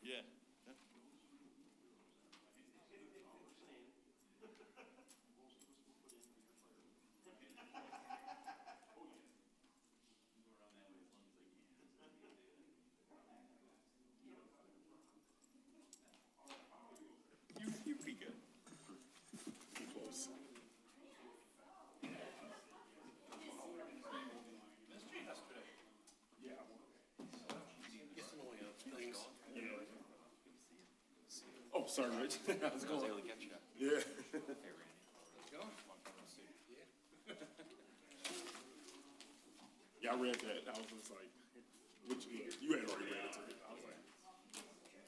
Yeah. You'd be good. Close. Oh, sorry, Rich. How's it going? Yeah. Yeah, I read that. I was just like, which you had already read it to me. I was like,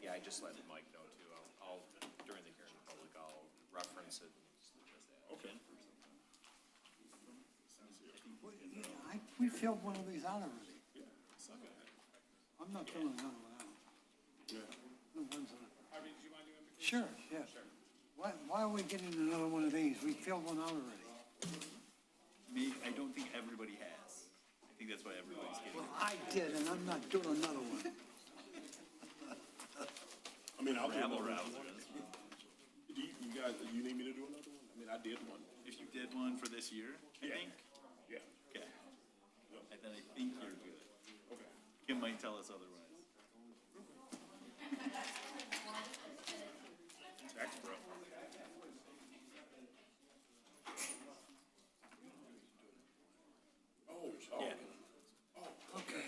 Yeah, I just let Mike know too. I'll during the hearing public, I'll reference it. okay. We filled one of these out already. Yeah, suck it. I'm not filling another one out. Yeah. The ones that- Sure, yeah. Why are we getting another one of these? We filled one out already. I don't think everybody has. I think that's why everybody's getting Well, it. I did, and I'm not doing another one. I mean, I'll do Rabble another one. rousers. Do you guys, do you need me to do another one? I mean, I did one. If you did one for this year, I Yeah. think, Yeah. okay. And then I think you're good. Okay. Kim might tell us otherwise. Tax bro. Oh, Yeah. Okay.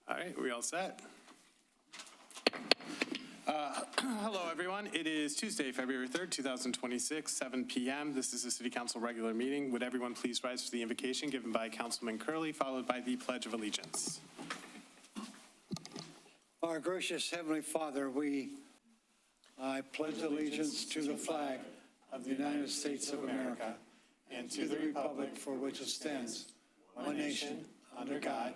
All right, we all set? Hello, everyone. It is Tuesday, February 3rd, 2026, 7 p.m. This is the City Council regular meeting. Would everyone please rise for the invocation given by Councilman Curley, followed by the Pledge of Allegiance? Our gracious Heavenly Father, I pledge allegiance to the flag of the United States of America and to the republic for which it stands, one nation, under God,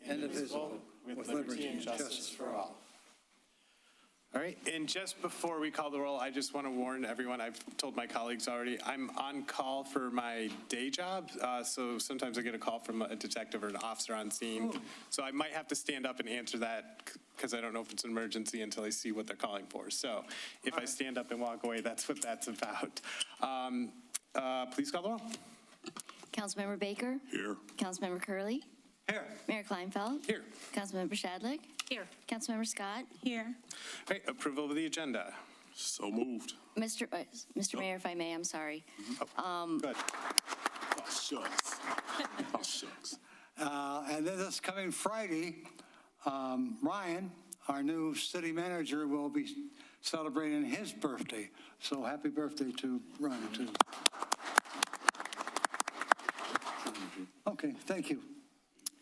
indivisible, with liberty and justice for all. All right, and just before we call the roll, I just want to warn everyone, I've told my colleagues already, I'm on call for my day job, so sometimes I get a call from a detective or an officer on scene. So I might have to stand up and answer that because I don't know if it's an emergency until I see what they're calling for. So if I stand up and walk away, that's what that's about. Please call the roll. Councilmember Baker? Here. Councilmember Curley? Here. Mayor Kleinfeld? Here. Councilmember Shadlick? Here. Councilmember Scott? Here. All right, approval of the agenda. So moved. Mr. Mayor, if I may, I'm sorry. Good. Oh, shucks. Oh, shucks. And then this coming Friday, Ryan, our new city manager, will be celebrating his birthday. So happy birthday to Ryan, too. Okay, thank you.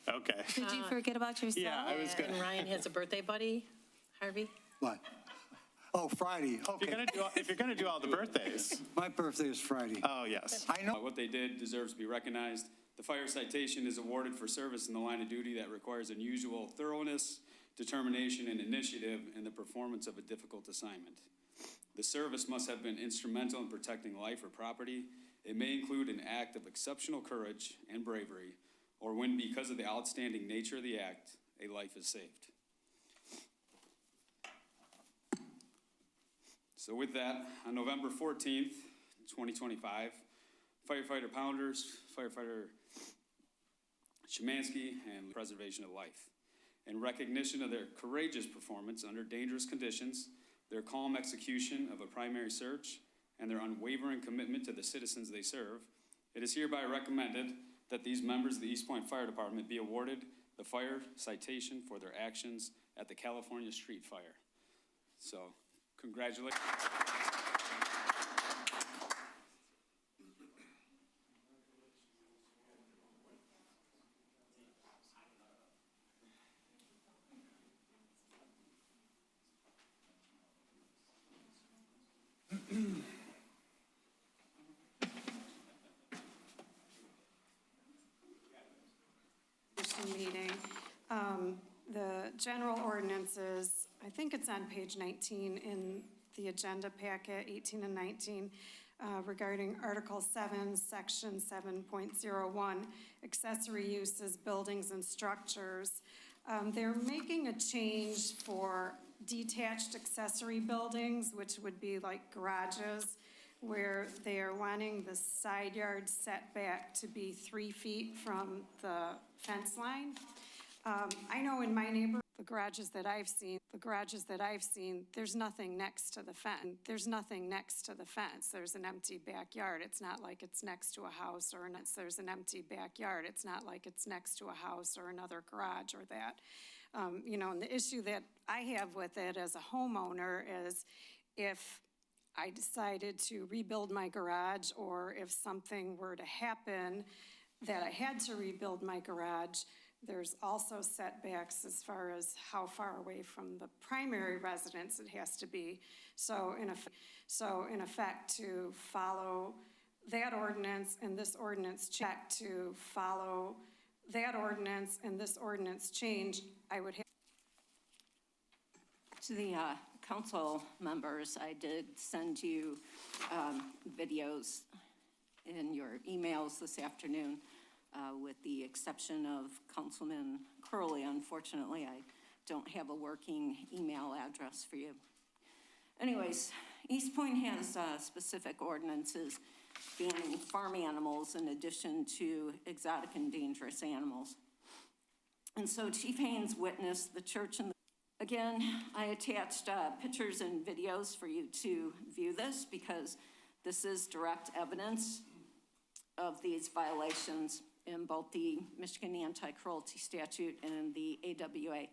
Okay. Did you forget about yourself? Yeah, I was And Ryan has a birthday buddy, Harvey? What? Oh, Friday, okay. If you're gonna do all the birthdays. My birthday is Friday. Oh, yes. I know. What they did deserves to be recognized. The fire citation is awarded for service in the line of duty that requires unusual thoroughness, determination, and initiative in the performance of a difficult assignment. The service must have been instrumental in protecting life or property. It may include an act of exceptional courage and bravery, or when, because of the outstanding nature of the act, a life is saved. So with that, on November 14th, 2025, firefighter Pounders, firefighter Szymanski, and Preservation of Life. In recognition of their courageous performance under dangerous conditions, their calm execution of a primary search, and their unwavering commitment to the citizens they serve, it is hereby recommended that these members of the Eastpointe Fire Department be awarded the fire citation for their actions at the California Street Fire. So, congratulations. the general ordinances, I think it's on page 19 in the agenda packet, 18 and 19, regarding Article 7, Section 7.01, accessory uses, buildings and structures. They're making a change for detached accessory buildings, which would be like garages, where they are wanting the side yard setback to be 3 feet from the fence line. I know in my neighborhood, the garages that I've seen, there's nothing next to the fence. There's nothing next to the fence. There's an empty backyard. It's not like it's next to a house or there's an empty backyard. It's not like it's next to a house or another garage or that. You know, and the issue that I have with it as a homeowner is if I decided to rebuild my garage, or if something were to happen that I had to rebuild my garage, there's also setbacks as far as how far away from the primary residence it has to be. So in effect, to follow that ordinance and this ordinance check, to follow that ordinance and this ordinance change, I would have. To the council members, I did send you videos in your emails this afternoon, with the exception of Councilman Curley. Unfortunately, I don't have a working email address for you. Anyways, Eastpointe has specific ordinances banning farm animals in addition to exotic and dangerous animals. And so Chief Haynes witnessed the church and again, I attached pictures and videos for you to view this because this is direct evidence of these violations in both the Michigan Anti-Cruelty Statute and the AWA.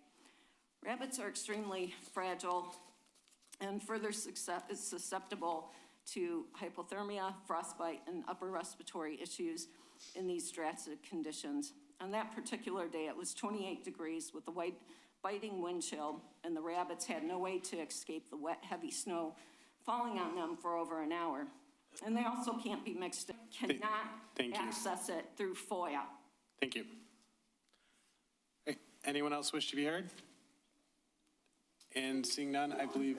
Rabbits are extremely fragile and further susceptible to hypothermia, frostbite, and upper respiratory issues in these drastic conditions. On that particular day, it was 28 degrees with a biting wind chill, and the rabbits had no way to escape the wet, heavy snow falling on them for over an hour. And they also can't be mixed, cannot access it through FOIA. Thank you. Okay. Anyone else wish to be heard? And seeing none, I believe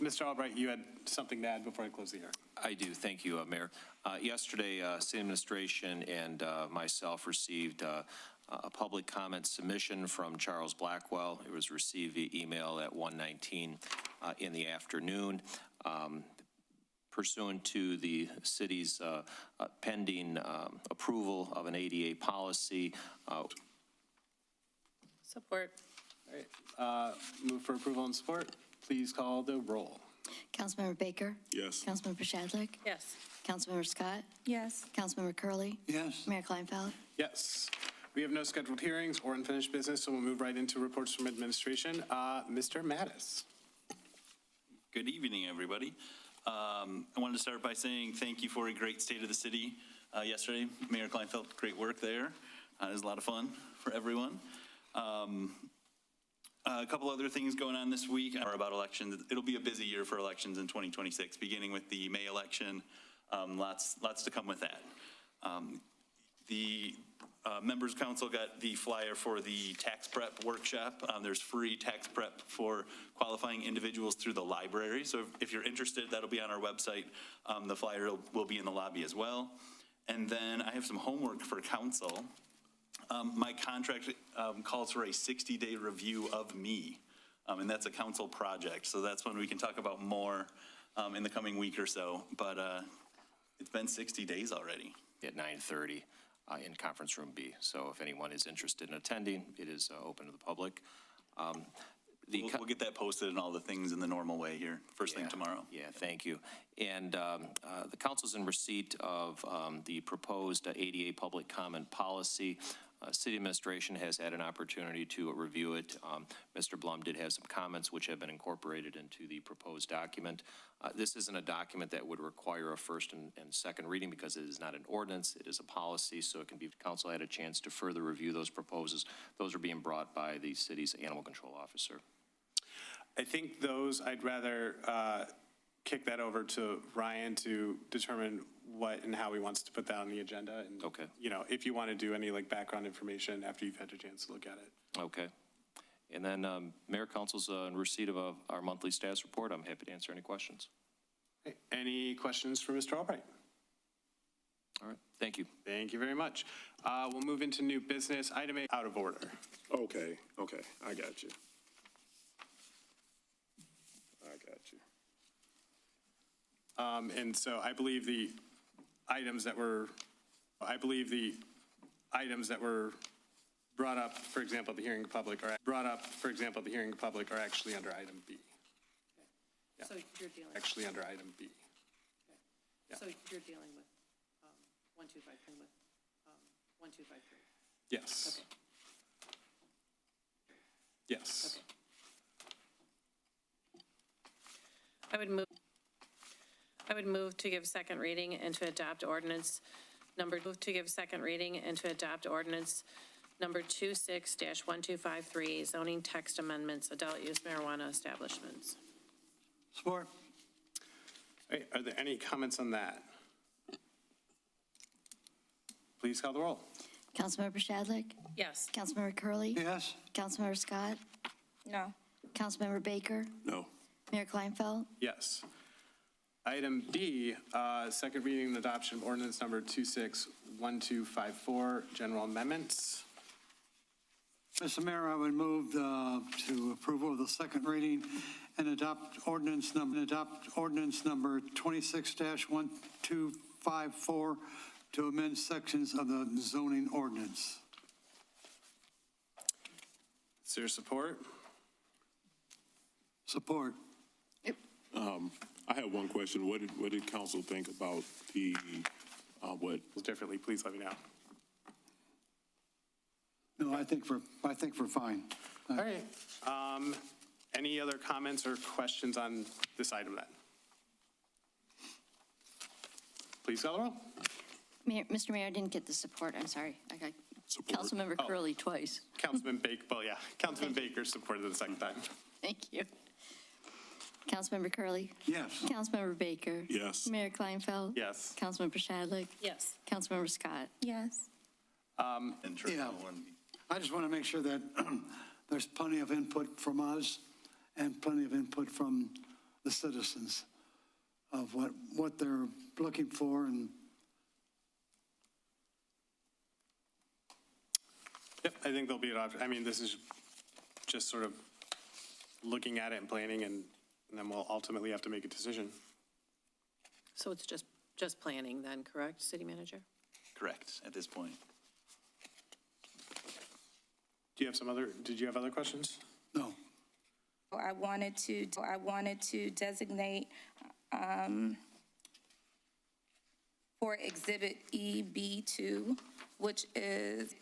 Mr. Albright, you had something to add before I close the hearing. I do. Thank you, Mayor. Yesterday, City Administration and myself received a public comment submission from Charles Blackwell. It was received via email at 1:19 in the afternoon. Pursuant to the city's pending approval of an ADA policy. Support. All right. Move for approval and support. Please call the roll. Councilmember Baker? Yes. Councilmember Shadlick? Yes. Councilmember Scott? Yes. Councilmember Curley? Yes. Mayor Kleinfeld? Yes. We have no scheduled hearings or unfinished business, so we'll move right into reports from administration. Mr. Mattis. Good evening, everybody. I wanted to start by saying thank you for a great State of the City yesterday. Mayor Kleinfeld, great work there. It was a lot of fun for everyone. A couple other things going on this week are about elections. It'll be a busy year for elections in 2026, beginning with the May election. Lots to come with that. The Members Council got the flyer for the tax prep workshop. There's free tax prep for qualifying individuals through the library. So if you're interested, that'll be on our website. The flyer will be in the lobby as well. And then I have some homework for council. My contract calls for a 60-day review of me, and that's a council project. So that's when we can talk about more in the coming week or so. But it's been 60 days already. At 9:30 in Conference Room B. So if anyone is interested in attending, it is open to the public. We'll get that posted and all the things in the normal way here, first thing tomorrow. Yeah, thank you. And the council's in receipt of the proposed ADA public comment policy. City Administration has had an opportunity to review it. Mr. Blum did have some comments which have been incorporated into the proposed document. This isn't a document that would require a first and second reading because it is not an ordinance, it is a policy, so it can be, council had a chance to further review those proposals. Those are being brought by the city's animal control officer. I think those I'd rather kick that over to Ryan to determine what and how he wants to put that on the agenda. And, Okay. you know, if you want to do any like background information after you've had a chance to look at it. Okay. And then Mayor, Council's in receipt of our monthly status report. I'm happy to answer any questions. Okay. Any questions for Mr. Albright? All right, thank you. Thank you very much. We'll move into new business. Item 8, out of order. Okay, I got you. And so I believe the items that were brought up, for example, the hearing public, are actually under item B. So you're dealing, Actually under item B. so you're dealing with 1253 with 1253. Yes. Okay. Yes. Okay. I would move to give second reading and to adopt ordinance number 26-1253, zoning text amendments, adult use marijuana establishments. Support. All right, are there any comments on that? Please call the roll. Councilmember Shadlick? Yes. Councilmember Curley. Yes. Councilmember Scott? No. Councilmember Baker? No. Mayor Kleinfeld? Yes. Item D, second reading and adoption of ordinance number 26-1254, general amendments. Mr. Mayor, I would move to approval of the second reading and adopt ordinance number 26-1254 to amend sections of the zoning ordinance. Is there support? Support. I have one question. What did council think about the, Differently, please let me know. No, I think we're fine. All right. Any other comments or questions on this item then? Please call the roll. Mr. Mayor, I didn't get the support. I'm sorry. I got Support. Councilmember Curley twice. Councilman Baker, well, yeah, Councilman Baker supported it the second time. Thank you. Councilmember Curley. Yes. Councilmember Baker. Yes. Mayor Kleinfeld. Yes. Councilmember Shadlick. Yes. Councilmember Scott. Yes. And Yeah. I just want to make sure that there's plenty of input from us and plenty of input from the citizens of what they're looking for. And Yep, I think there'll be an option. I mean, this is just sort of looking at it and planning, and then we'll ultimately have to make a decision. So it's just planning then, correct, city manager? Correct, at this point. Did you have other questions? no, I wanted to designate for Exhibit EB2, which is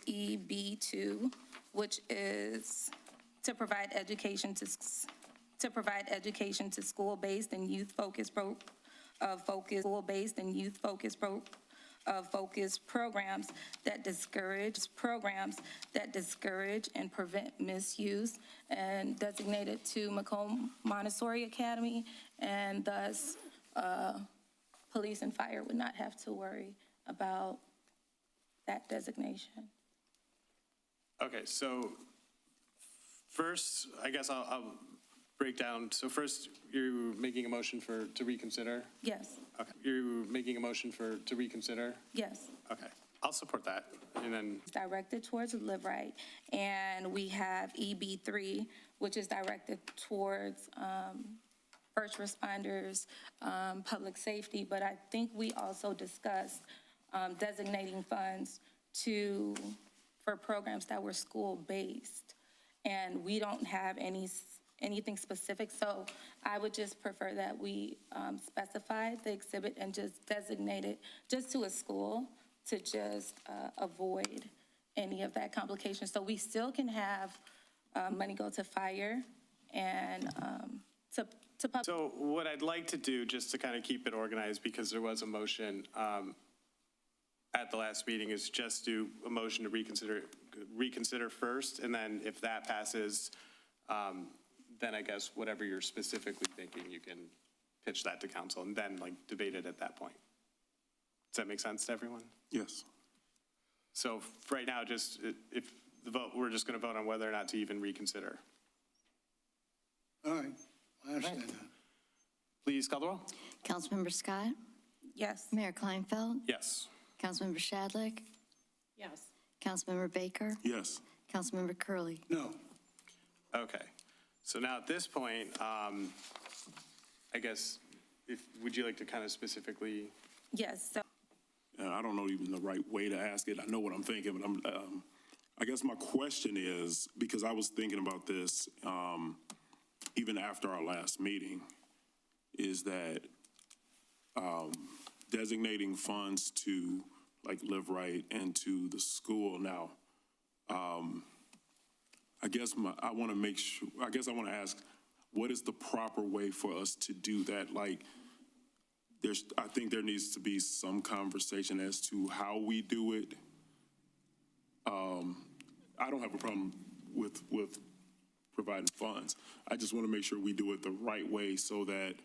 to provide education to school-based and youth-focused programs that discourage and prevent misuse, and designated to Macomb Montessori Academy, and thus police and fire would not have to worry about that designation. Okay, so first, I guess I'll break down. So first, you're making a motion to reconsider? Yes, Okay, you're making a motion to reconsider? yes. Okay, I'll support that. And then, It's directed towards Live Right. And we have EB3, which is directed towards first responders, public safety. But I think we also discussed designating funds for programs that were school-based. And we don't have anything specific, so I would just prefer that we specify the exhibit and just designate it just to a school to just avoid any of that complication. So we still can have money go to fire and to public. so what I'd like to do, just to kind of keep it organized, because there was a motion at the last meeting, is just do a motion to reconsider first, and then if that passes, then I guess whatever you're specifically thinking, you can pitch that to council and then like debate it at that point. Does that make sense to everyone? Yes. So right now, just if the vote, we're just going to vote on whether or not to even reconsider. All right, I understand that. Please call the roll. Councilmember Scott, Yes. Mayor Kleinfeld, Yes. Councilmember Shadlick, Yes. Councilmember Baker, Yes. Councilmember Curley. No, Okay. So now at this point, I guess, would you like to kind of specifically? Yes, so And I don't know even the right way to ask it. I know what I'm thinking, but I guess my question is, because I was thinking about this, even after our last meeting, is that, designating funds to like Live Right and to the school now, I guess I want to make sure, I guess I want to ask, what is the proper way for us to do that? Like, I think there needs to be some conversation as to how we do it. I don't have a problem with providing funds. I just want to make sure we do it the right way so that,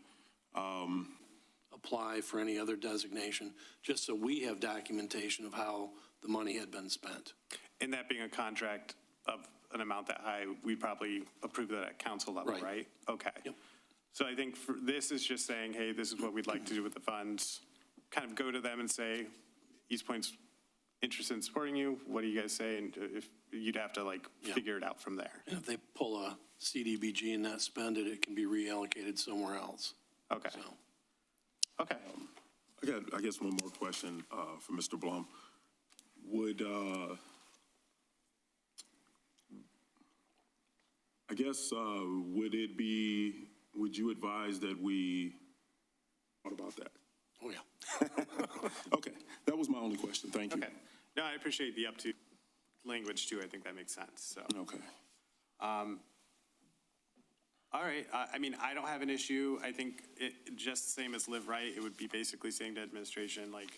apply for any other designation, just so we have documentation of how the money had been spent. And that being a contract of an amount that high, we probably approve that at council level, Right. right? Okay. Yep. So I think this is just saying, hey, this is what we'd like to do with the funds. Kind of go to them and say, Eastpointe's interested in supporting you. What do you guys say? And if you'd have to like Yeah. figure it out from there. And if they pull a CDBG and not spend it, it can be reallocated somewhere else. Okay. So, Okay. I got, I guess, one more question for Mr. Blum. Would, I guess, would you advise that we, what about that? oh, yeah. Okay, that was my only question. Thank you. Okay. No, I appreciate the up to language too. I think that makes sense. So. Okay. All right, I mean, I don't have an issue. I think it, just the same as Live Right, it would be basically saying to administration, like,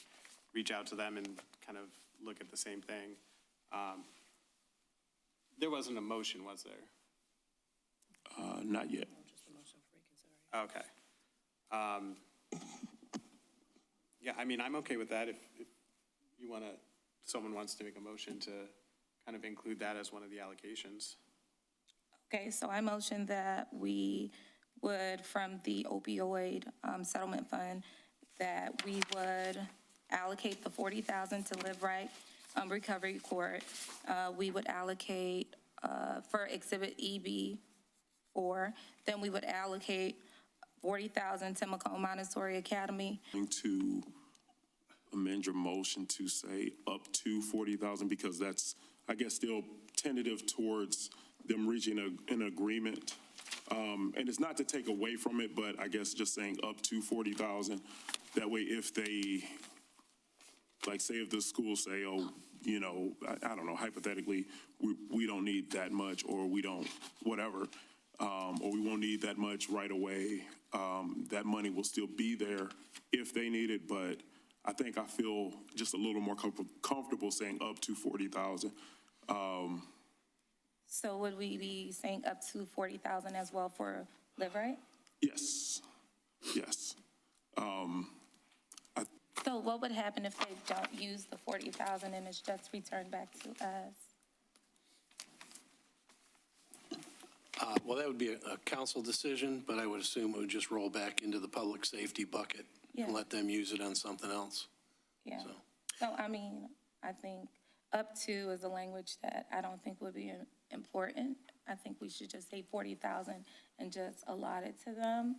reach out to them and kind of look at the same thing. There wasn't a motion, was there? Not yet. Okay. Yeah, I mean, I'm okay with that if you want to, someone wants to make a motion to kind of include that as one of the allocations. okay, so I motion that we would, from the opioid settlement fund, that we would allocate the $40,000 to Live Right Recovery Court. We would allocate for Exhibit EB4, then we would allocate $40,000 to Macomb Montessori Academy. To amend your motion to say up to 40,000, because that's, I guess, still tentative towards them reaching an agreement. And it's not to take away from it, but I guess just saying up to 40,000. That way, if they, like, say if the school say, oh, you know, I don't know, hypothetically, we don't need that much, or we don't, whatever, or we won't need that much right away. That money will still be there if they need it, but I think I feel just a little more comfortable saying up to 40,000. So would we be saying up to 40,000 as well for Live Right? Yes, yes. So what would happen if they don't use the 40,000 and it's just returned back to us? Well, that would be a council decision, but I would assume it would just roll back into the public safety bucket Yeah. and let them use it on something else. Yeah. So. So, I mean, I think up to is a language that I don't think would be important. I think we should just say 40,000 and just allot it to them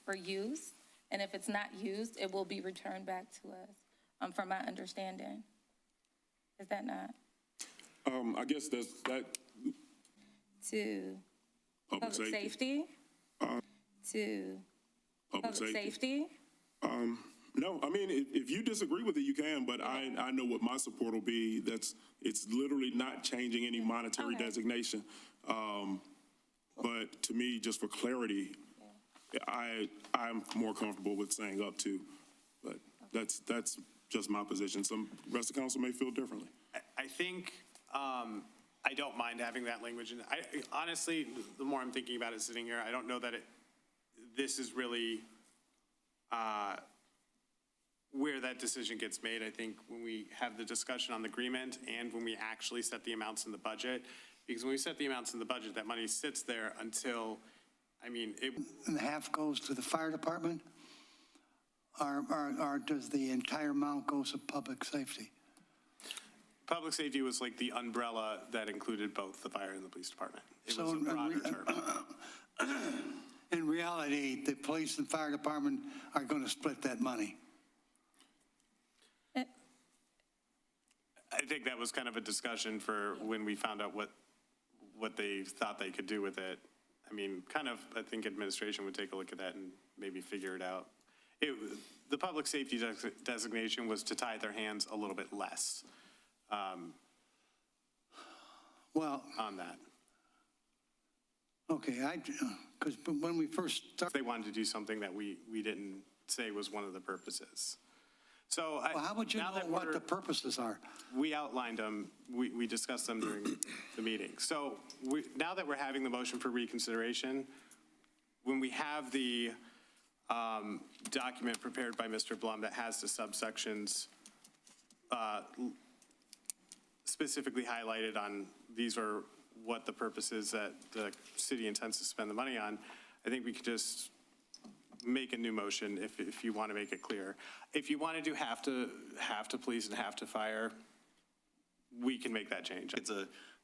for use. And if it's not used, it will be returned back to us, from my understanding. Is that not? I guess that's that. To public safety? To public safety? No, I mean, if you disagree with it, you can, but I know what my support will be. It's literally not changing any monetary Okay. designation. But to me, just for clarity, I'm more comfortable with saying up to, but that's just my position. Some rest of the council may feel differently. I think, I don't mind having that language. And honestly, the more I'm thinking about it sitting here, I don't know that this is really where that decision gets made. I think when we have the discussion on the agreement and when we actually set the amounts in the budget, because when we set the amounts in the budget, that money sits there until, I mean, it. And half goes to the fire department? Or does the entire amount go to public safety? Public safety was like the umbrella that included both the fire and the police department. It So was a broader term. In reality, the police and fire department are going to split that money. I think that was kind of a discussion for when we found out what they thought they could do with it. I mean, kind of, I think administration would take a look at that and maybe figure it out. The public safety designation was to tie their hands a little bit less Well, on that. okay, because when we first started, They wanted to do something that we didn't say was one of the purposes. So well, how would you now know that what the purposes are? we outlined them, we discussed them during the meeting. So now that we're having the motion for reconsideration, when we have the document prepared by Mr. Blum that has the subsections specifically highlighted on, these are what the purposes that the city intends to spend the money on, I think we could just make a new motion if you want to make it clear. If you want to do half to police and half to fire, we can make that change.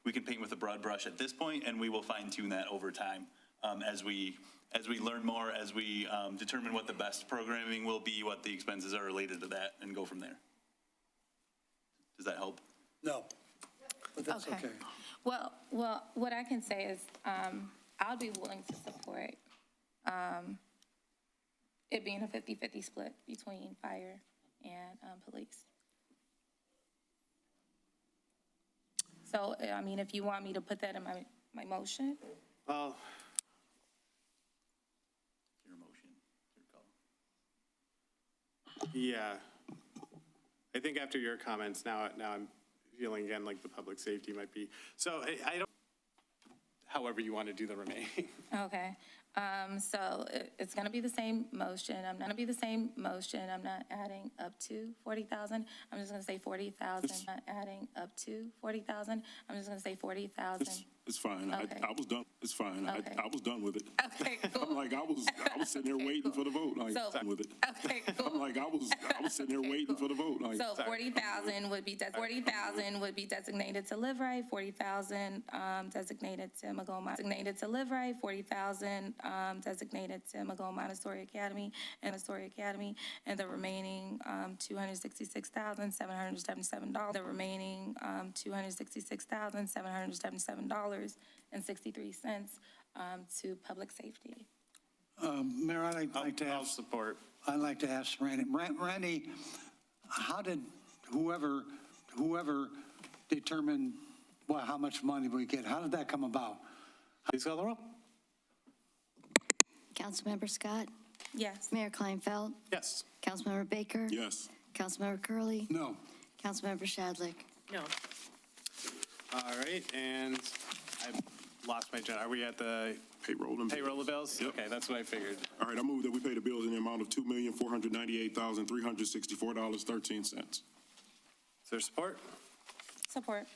We can paint with a broad brush at this point, and we will fine tune that over time as we learn more, as we determine what the best programming will be, what the expenses are related to that, and go from there. Does that help? No, but that's okay. Well, what I can say is, I'll be willing to support it being a 50-50 split between fire and police. So, I mean, if you want me to put that in my motion? Well, Your motion, your call. yeah. I think after your comments, now I'm feeling again like the public safety might be. So I don't, however you want to do the remaining. Okay, so it's gonna be the same motion. I'm not adding up to 40,000. I'm just gonna say 40,000. Not adding up to 40,000. I'm just gonna say 40,000. It's fine. Okay. I was done. It's fine. Okay. I was done with it. Okay, cool. I'm like, I was sitting there waiting for the vote. Like, So- done with it. Okay, cool. I'm like, I was sitting there waiting for the vote. Like, So 40,000 would be designated to Live Right, 40,000 designated to Magoma, designated to Live Right, 40,000 designated to Magoma Montessori Academy, and the remaining $266,777. The remaining $266,777.63 to public safety. Mayor, I'd like to I'll ask, support. I'd like to ask Randy. Randy, how did whoever determined how much money we get, how did that come about? Please call the roll. Councilmember Scott, Yes. Mayor Kleinfeld, Yes. Councilmember Baker, yes. Councilmember Curley, No. Councilmember Shadlick. No. All right, and I lost my agenda. Are we at the Payroll and payroll of bills? Yep. Okay, that's what I figured. All right, I move that we pay the bills in the amount of $2,498,364.13. Is there support? Support.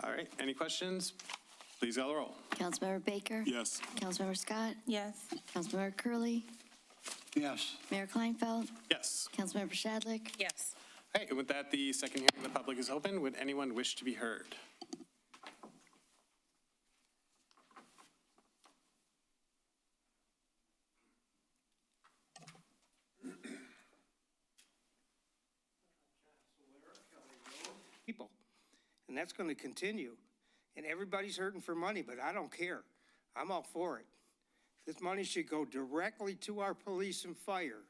All right, any questions? Please call the roll. Councilmember Baker. Yes. Councilmember Scott, Yes. Councilmember Curley, Yes. Mayor Kleinfeld, Yes. Councilmember Shadlick. Yes. All right, and with that, the second hearing of the public is open. Would anyone wish to be heard? People. And that's going to continue. And everybody's hurting for money, but I don't care. I'm all for it. This money should go directly to our police and fire.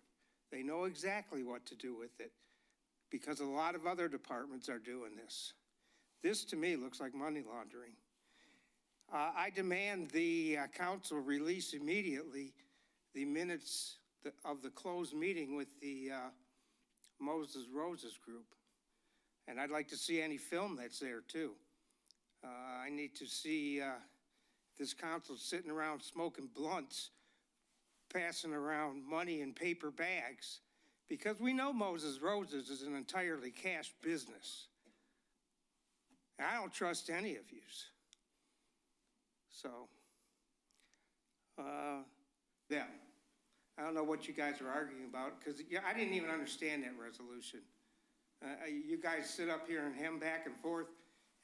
They know exactly what to do with it because a lot of other departments are doing this. This, to me, looks like money laundering. I demand the council release immediately the minutes of the closed meeting with the Moses Roses group. And I'd like to see any film that's there, too. I need to see if this council's sitting around smoking blunts, passing around money in paper bags, because we know Moses Roses is an entirely cash business. And I don't trust any of yous. So, yeah, I don't know what you guys are arguing about, because I didn't even understand that resolution. You guys sit up here and hem back and forth,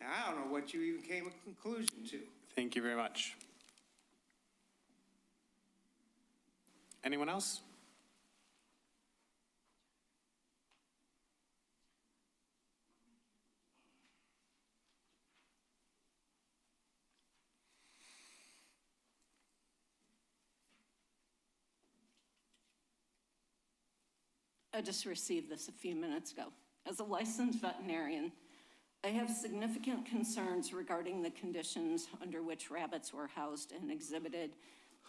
and I don't know what you even came to a conclusion to. Thank you very much. Anyone else? I just received this a few minutes ago. As a licensed veterinarian, I have significant concerns regarding the conditions under which rabbits were housed and exhibited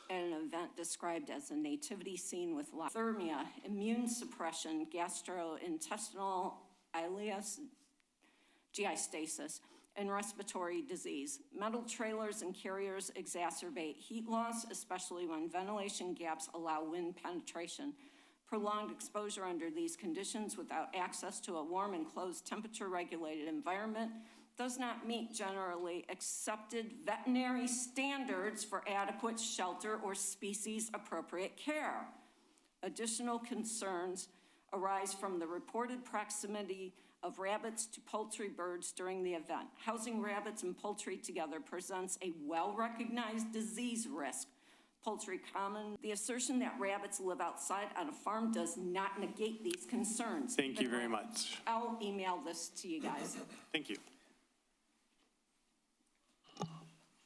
at an event described as a nativity scene with hypothermia, immune suppression, gastrointestinal ileus, GI stasis, and respiratory disease. Metal trailers and carriers exacerbate heat loss, especially when ventilation gaps allow wind penetration. Prolonged exposure under these conditions without access to a warm and closed temperature-regulated environment does not meet generally accepted veterinary standards for adequate shelter or species-appropriate care. Additional concerns arise from the reported proximity of rabbits to poultry birds during the event. Housing rabbits and poultry together presents a well-recognized disease risk. Poultry common. The assertion that rabbits live outside on a farm does not negate these concerns. Thank you very much. I'll email this to you guys. Thank you.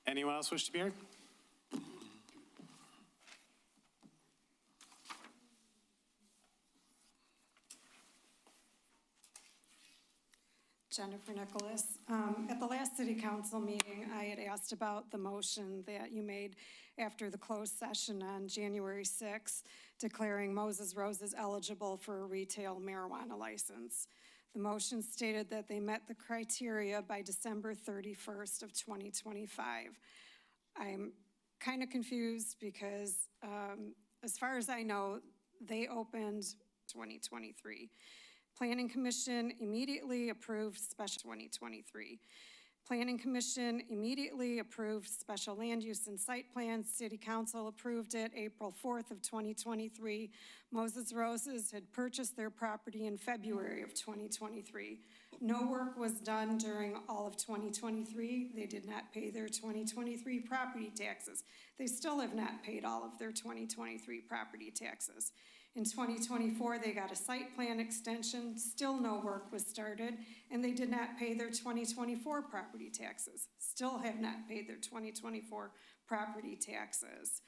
Anyone else wish to be heard? Jennifer Nicholas. At the last city council meeting, I had asked about the motion that you made after the closed session on January 6th, declaring Moses Roses eligible for a retail marijuana license. The motion stated that they met the criteria by December 31st of 2025. I'm kind of confused because as far as I know, they opened 2023. Planning Commission immediately approved special 2023. Planning Commission immediately approved special land use and site plans. City Council approved it April 4th of 2023. Moses Roses had purchased their property in February of 2023. No work was done during all of 2023. They did not pay their 2023 property taxes. They still have not paid all of their 2023 property taxes. In 2024, they got a site plan extension, still no work was started, and they did not pay their 2024 property taxes. Still have not paid their 2024 property taxes.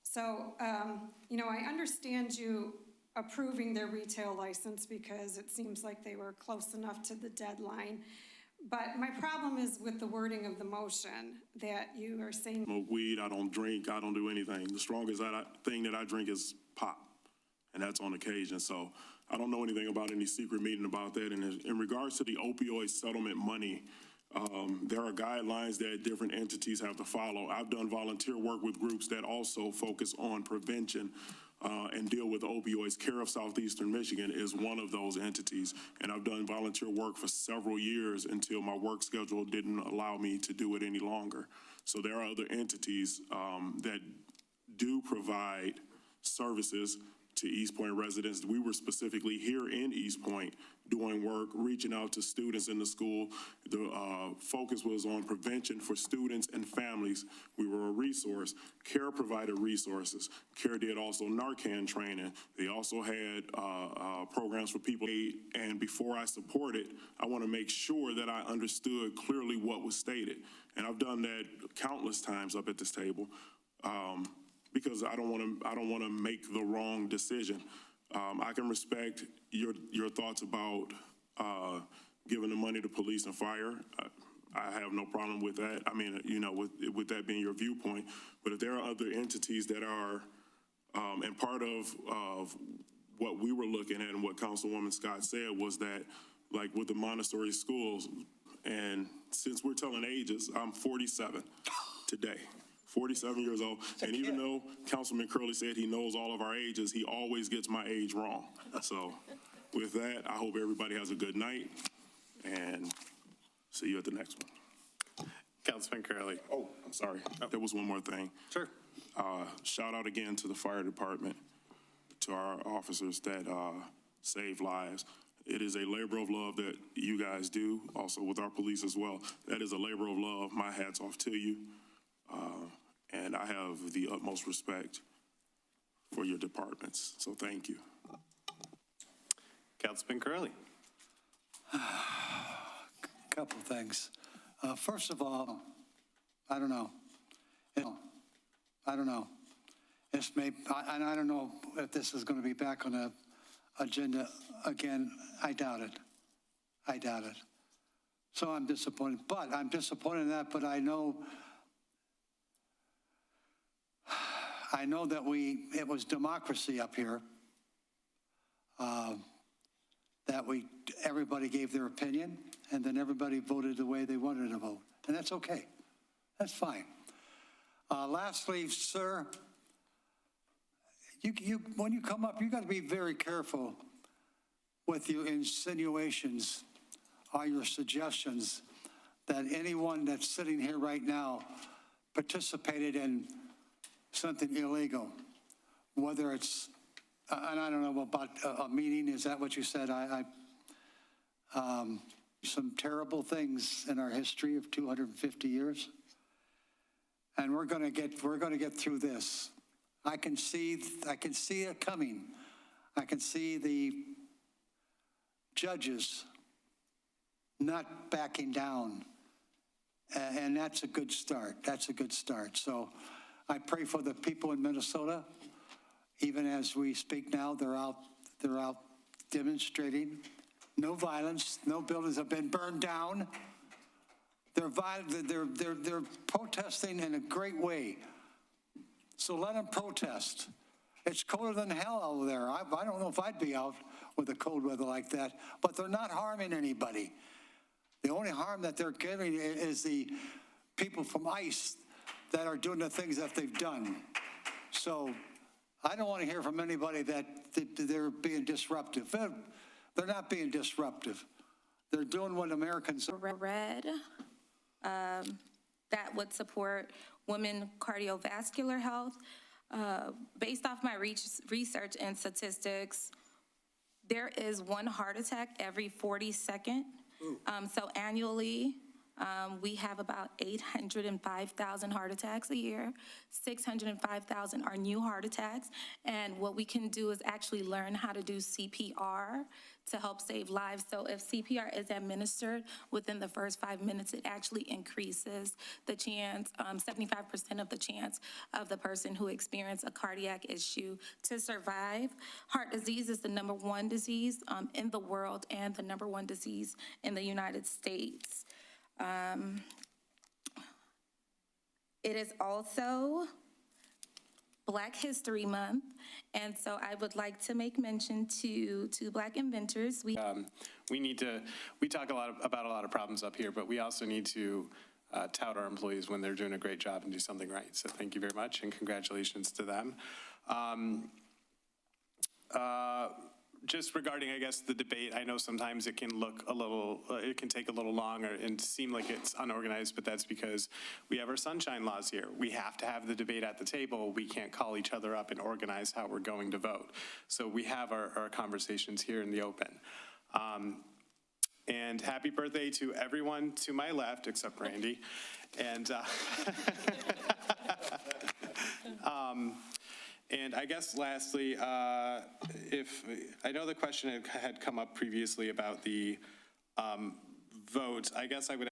So, I understand you approving their retail license because it seems like they were close enough to the deadline. But my problem is with the wording of the motion that you are saying. I smoke weed, I don't drink, I don't do anything. The strongest thing that I drink is pop. And that's on occasion. So I don't know anything about any secret meeting about that. And in regards to the opioid settlement money, there are guidelines that different entities have to follow. I've done volunteer work with groups that also focus on prevention and deal with opioids. Care of Southeastern Michigan is one of those entities. And I've done volunteer work for several years until my work schedule didn't allow me to do it any longer. So there are other entities that do provide services to Eastpointe residents. We were specifically here in Eastpointe doing work, reaching out to students in the school. The focus was on prevention for students and families. We were a resource. CARE provided resources. CARE did also Narcan training. They also had programs for people. And before I support it, I want to make sure that I understood clearly what was stated. And I've done that countless times up at this table. Because I don't want to make the wrong decision. I can respect your thoughts about giving the money to police and fire. I have no problem with that. I mean, with that being your viewpoint. But if there are other entities that are, and part of what we were looking at and what Councilwoman Scott said was that, like with the Montessori schools, and since we're telling ages, I'm 47 today. 47 years old. And even though Councilman Curley said he knows all of our ages, he always gets my age wrong. So with that, I hope everybody has a good night, and see you at the next one. Councilman Curley. Oh, I'm sorry. There was one more thing. Sure. Shout out again to the fire department, to our officers that save lives. It is a labor of love that you guys do, also with our police as well. That is a labor of love. My hat's off to you. And I have the utmost respect for your departments. So thank you. Councilman Curley. Couple things. First of all, I don't know. I don't know. And I don't know if this is going to be back on the agenda again. I doubt it. I doubt it. So I'm disappointed. But I'm disappointed in that, but I know that it was democracy up here. That everybody gave their opinion, and then everybody voted the way they wanted to vote. And that's okay. That's fine. Lastly, sir, when you come up, you got to be very careful with your insinuations or your suggestions that anyone that's sitting here right now participated in something illegal, whether it's, and I don't know about a meeting, is that what you said? Some terrible things in our history of 250 years. And we're going to get through this. I can see it coming. I can see the judges not backing down. And that's a good start. That's a good start. So I pray for the people in Minnesota. Even as we speak now, they're out demonstrating. No violence. No buildings have been burned down. They're protesting in a great way. So let them protest. It's colder than hell over there. I don't know if I'd be out with the cold weather like that, but they're not harming anybody. The only harm that they're giving is the people from ICE that are doing the things that they've done. So I don't want to hear from anybody that they're being disruptive. They're not being disruptive. They're doing what Americans Red, that would support women cardiovascular health. Based off my research and statistics, there is one heart attack every 42nd. So annually, we have about 805,000 heart attacks a year. 605,000 are new heart attacks. And what we can do is actually learn how to do CPR to help save lives. So if CPR is administered within the first 5 minutes, it actually increases the chance, 75% of the chance of the person who experienced a cardiac issue to survive. Heart disease is the #1 disease in the world and the #1 disease in the United States. It is also Black History Month, and so I would like to make mention to Black inventors. We talk about a lot of problems up here, but we also need to tout our employees when they're doing a great job and do something right. So thank you very much, and congratulations to them. Just regarding, I guess, the debate, I know sometimes it can look it can take a little longer and seem like it's unorganized, but that's because we have our sunshine laws here. We have to have the debate at the table. We can't call each other up and organize how we're going to vote. So we have our conversations here in the open. And happy birthday to everyone to my left, except Randy. And and I guess lastly, if I know the question had come up previously about the vote, I guess I would